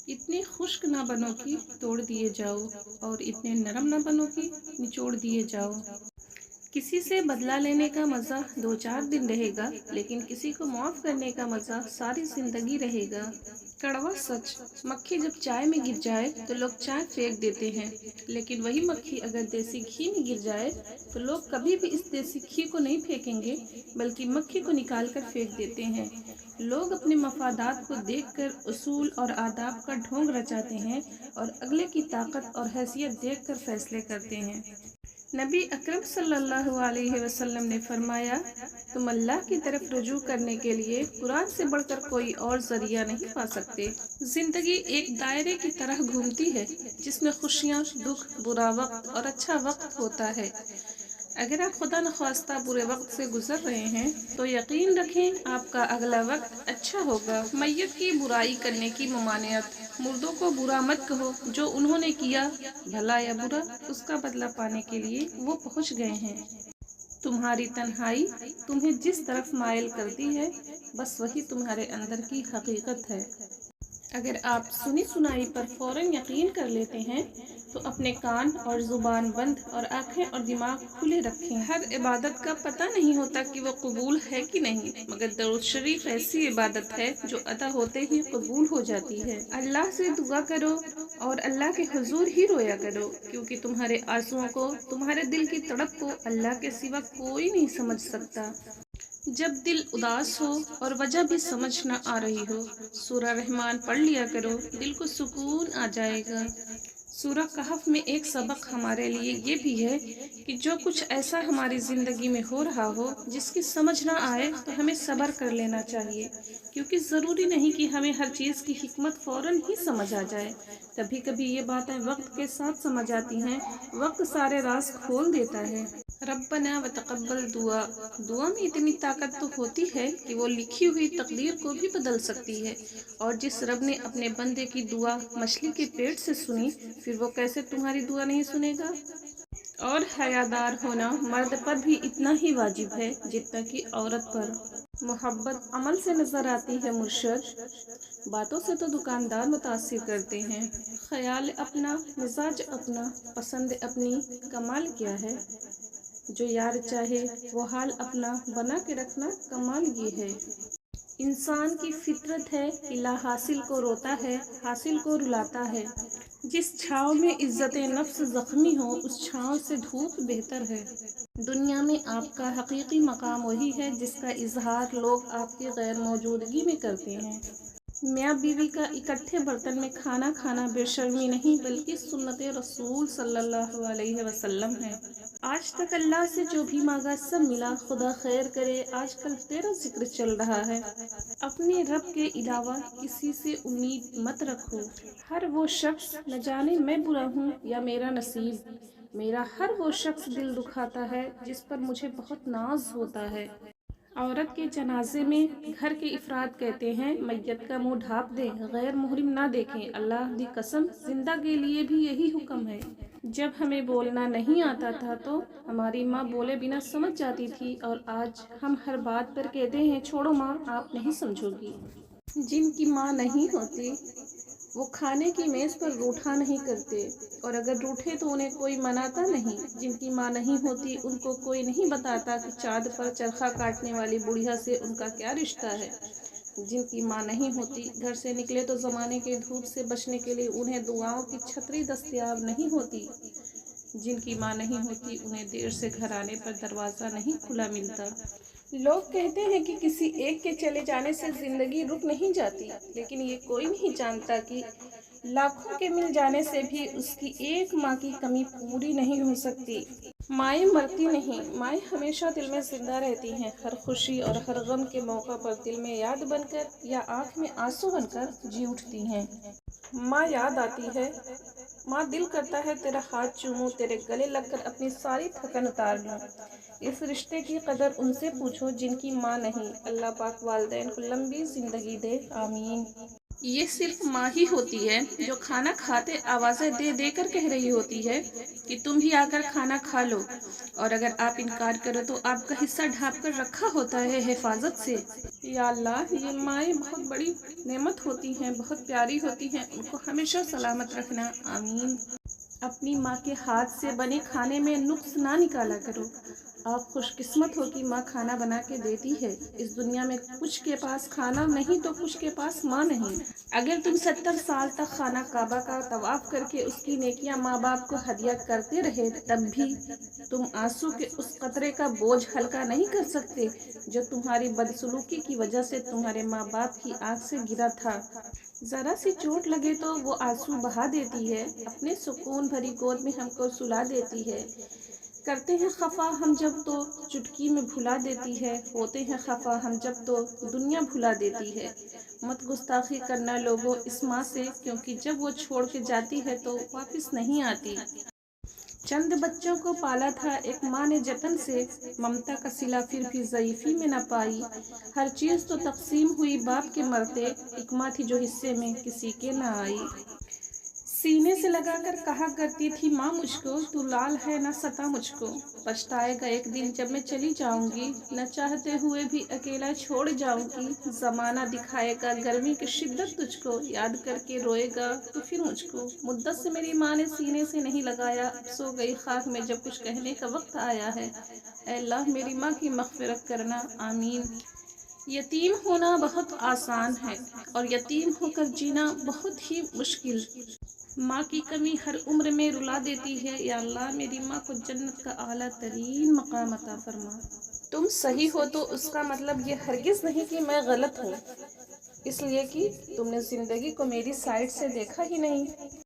इतने खुश्क ना बनो कि तोड़ दिए जाओ, और इतने नरम ना बनो कि निचोड़ दिए जाओ। किसी से बदला लेने का मज़ा 2-4 दिन रहेगा, लेकिन किसी को माफ़ करने का मज़ा सारी ज़िंदगी रहेगा। कड़वा सच, मक्खी जब चाय में गिर जाए तो लोग चाय फेंक देते हैं, लेकिन वही मक्खी अगर देसी घी में गिर जाए तो लोग कभी भी इस देसी घी को नहीं फेंकेंगे, बल्कि मक्खी को निकाल कर फेंक देते हैं। लोग अपने मफादात को देखकर उसूल और आदाब का ढोंग रचाते हैं, और अगले की ताकत और हैसियत देखकर फैसले करते हैं। नबी अकरम सल्लल्लाहु अलैहि वसल्लम ने फरमाया, तुम अल्लाह की तरफ रुजू करने के लिए कुरान से बढ़कर कोई और जरिया नहीं पा सकते। जिंदगी एक दायरे की तरह घूमती है, जिसमें खुशियाँ, दुख, बुरा वक्त और अच्छा वक्त होता है। अगर आप खुदा न ख्वास्ता बुरे वक्त से गुजर रहे हैं तो यकीन रखें आपका अगला वक्त अच्छा होगा। मैयत की बुराई करने की ममानियत। मुर्दों को बुरा मत कहो, जो उन्होंने किया भला या बुरा उसका बदला पाने के लिए वो पहुंच गए हैं। तुम्हारी तन्हाई तुम्हें जिस तरफ मायल करती है, बस वही तुम्हारे अंदर की हकीकत है। अगर आप सुनी सुनाई पर फौरन यकीन कर लेते हैं तो अपने कान और ज़ुबान बंद और आँखें और दिमाग खुले रखें। हर इबादत का पता नहीं होता कि वो कबूल है कि नहीं, मगर दरूद शरीफ ऐसी इबादत है जो अदा होते ही कबूल हो जाती है। अल्लाह से दुआ करो और अल्लाह के हुजूर ही रोया करो, क्योंकि तुम्हारे आंसुओं को, तुम्हारे दिल की तड़प को अल्लाह के सिवा कोई नहीं समझ सकता। जब दिल उदास हो और वजह भी समझ न आ रही हो, सूरह रहमान पढ़ लिया करो, दिल को सुकून आ जाएगा। सूरह कहफ में एक सबक हमारे लिए ये भी है कि जो कुछ ऐसा हमारी ज़िंदगी में हो रहा हो जिसकी समझ ना आए तो हमें सब्र कर लेना चाहिए, क्योंकि ज़रूरी नहीं कि हमें हर चीज़ की हिकमत फ़ौरन ही समझ आ जाए। कभी कभी ये बातें वक्त के साथ समझ आती हैं। वक्त सारे राज खोल देता है। रब्बना व तक़ब्बल दुआ। दुआ में इतनी ताकत तो होती है कि वो लिखी हुई तकदीर को भी बदल सकती है। और जिस रब ने अपने बंदे की दुआ मछली के पेट से सुनी, फिर वो कैसे तुम्हारी दुआ नहीं सुनेगा। और हयादार होना मर्द पर भी इतना ही वाजिब है जितना कि औरत पर। मोहब्बत अमल से नजर आती है मुर्शद, बातों से तो दुकानदार मुतासिर करते हैं। ख्याल अपना, मिजाज अपना, पसंद अपनी, कमाल क्या है। जो यार चाहे वो हाल अपना बना के रखना, कमाल ये है। इंसान की फितरत है कि ला हासिल को रोता है, हासिल को रुलाता है। जिस छाँव में इज्जत नफ्स जख्मी हो, उस छाँव से धूप बेहतर है। दुनिया में आपका हकीकी मकाम वही है जिसका इजहार लोग आपकी गैर मौजूदगी में करते हैं। मियाँ बीवी का इकट्ठे बर्तन में खाना खाना बेशर्मी नहीं, बल्कि सुन्नत रसूल सल्लल्लाहु अलैहि वसल्लम है। आज तक अल्लाह से जो भी मांगा सब मिला, खुदा खैर करे। आजकल तेरा जिक्र चल रहा है। अपने रब के अलावा किसी से उम्मीद मत रखो। हर वो शख्स, न जाने मैं बुरा हूँ या मेरा नसीब, मेरा हर वो शख्स दिल दुखाता है जिस पर मुझे बहुत नाज होता है। औरत के जनाजे में घर के इफराद कहते हैं, मैयत का मुंह ढाँप दें, गैर मुहरिम ना देखें। अल्लाह दी कसम, जिंदा के लिए भी यही हुक्म है। जब हमें बोलना नहीं आता था तो हमारी माँ बोले बिना समझ जाती थी, और आज हम हर बात पर कहते हैं, छोड़ो माँ, आप नहीं समझोगी। जिनकी माँ नहीं होती वो खाने की मेज़ पर रूठा नहीं करते, और अगर रूठे तो उन्हें कोई मनाता नहीं। जिनकी माँ नहीं होती उनको कोई नहीं बताता कि चाँद पर चरखा काटने वाली बुढ़िया से उनका क्या रिश्ता है। जिनकी माँ नहीं होती, घर से निकले तो ज़माने के धूप से बचने के लिए उन्हें दुआओं की छतरी दस्तयाब नहीं होती। जिनकी माँ नहीं होती, उन्हें देर से घर आने पर दरवाज़ा नहीं खुला मिलता। लोग कहते हैं कि किसी एक के चले जाने से ज़िंदगी रुक नहीं जाती, लेकिन ये कोई नहीं जानता कि लाखों के मिल जाने से भी उसकी एक माँ की कमी पूरी नहीं हो सकती। माएँ मरती नहीं, माएँ हमेशा दिल में जिंदा रहती हैं। हर खुशी और हर गम के मौका पर दिल में याद बनकर या आँख में आंसू बनकर जी उठती हैं। माँ याद आती है, माँ दिल करता है तेरा हाथ चूमूं, तेरे गले लगकर अपनी सारी थकन उतार लूं। इस रिश्ते की कदर उनसे पूछो जिनकी माँ नहीं। अल्लाह पाक वालिदैन को लंबी ज़िंदगी दे, आमीन। یہ صرف ماں ہی ہوتی ہے جو کھانا کھاتے آوازیں دے دے کر کہہ رہی ہوتی ہے کہ تم بھی آ کر کھانا کھا لو، اور اگر آپ انکار کرو تو آپ کا حصہ ڈھانپ کر رکھا ہوتا ہے حفاظت سے۔ یا اللہ، یہ مائیں بہت بڑی نعمت ہوتی ہیں، بہت پیاری ہوتی ہیں، ان کو ہمیشہ سلامت رکھنا، آمین۔ اپنی ماں کے ہاتھ سے بنے کھانے میں نقص نہ نکالا کرو۔ آپ خوش قسمت ہو کہ ماں کھانا بنا کے دیتی ہے۔ اس دنیا میں کچھ کے پاس کھانا نہیں تو کچھ کے پاس ماں نہیں۔ اگر تم 70 سال تک خانہ کعبہ کا طواف کر کے اس کی نیکیاں ماں باپ کو ہدیہ کرتے رہے، تب بھی تم آنسو کے اس قطرے کا بوجھ ہلکا نہیں کر سکتے جو تمہاری بدسلوکی کی وجہ سے تمہارے ماں باپ کی آنکھ سے گرا تھا۔ ذرا سی چوٹ لگے تو وہ آنسو بہا دیتی ہے، اپنے سکون بھری گود میں ہم کو سلا دیتی ہے۔ کرتے ہیں خفا ہم جب تو چٹکی میں بھلا دیتی ہے، ہوتے ہیں خفا ہم جب تو دنیا بھلا دیتی ہے۔ مت گستاخی کرنا لوگوں اس ماں سے، کیونکہ جب وہ چھوڑ کے جاتی ہے تو واپس نہیں آتی۔ چند بچوں کو پالا تھا ایک ماں نے جتن سے، ممتا کا صلہ پھر بھی ضعیفی میں نہ پائی۔ ہر چیز تو تقسیم ہوئی باپ کے مرتے، ایک ماں تھی جو حصے میں کسی کے نہ آئی۔ سینے سے لگا کر کہا کرتی تھی ماں مجھ کو، تو لال ہے نہ ستا مجھ کو۔ پچھتائے گا ایک دن جب میں چلی جاؤں گی، نہ چاہتے ہوئے بھی اکیلا چھوڑ جاؤں گی۔ زمانہ دکھائے گا گرمی کی شدت تجھ کو، یاد کر کے روئے گا تو پھر مجھ کو۔ مدت سے میری ماں نے سینے سے نہیں لگایا، اب سو گئی خاک میں جب کچھ کہنے کا وقت آیا ہے۔ اے اللہ میری ماں کی مغفرت کرنا، آمین۔ یتیم ہونا بہت آسان ہے اور یتیم ہو کر جینا بہت ہی مشکل۔ ماں کی کمی ہر عمر میں رلا دیتی ہے۔ یا اللہ میری ماں کو جنت کا اعلیٰ ترین مقام عطا فرما۔ تم صحیح ہو تو اس کا مطلب یہ ہرگز نہیں کہ میں غلط ہوں، اس لیے کہ تم نے زندگی کو میری سائیڈ سے دیکھا ہی نہیں۔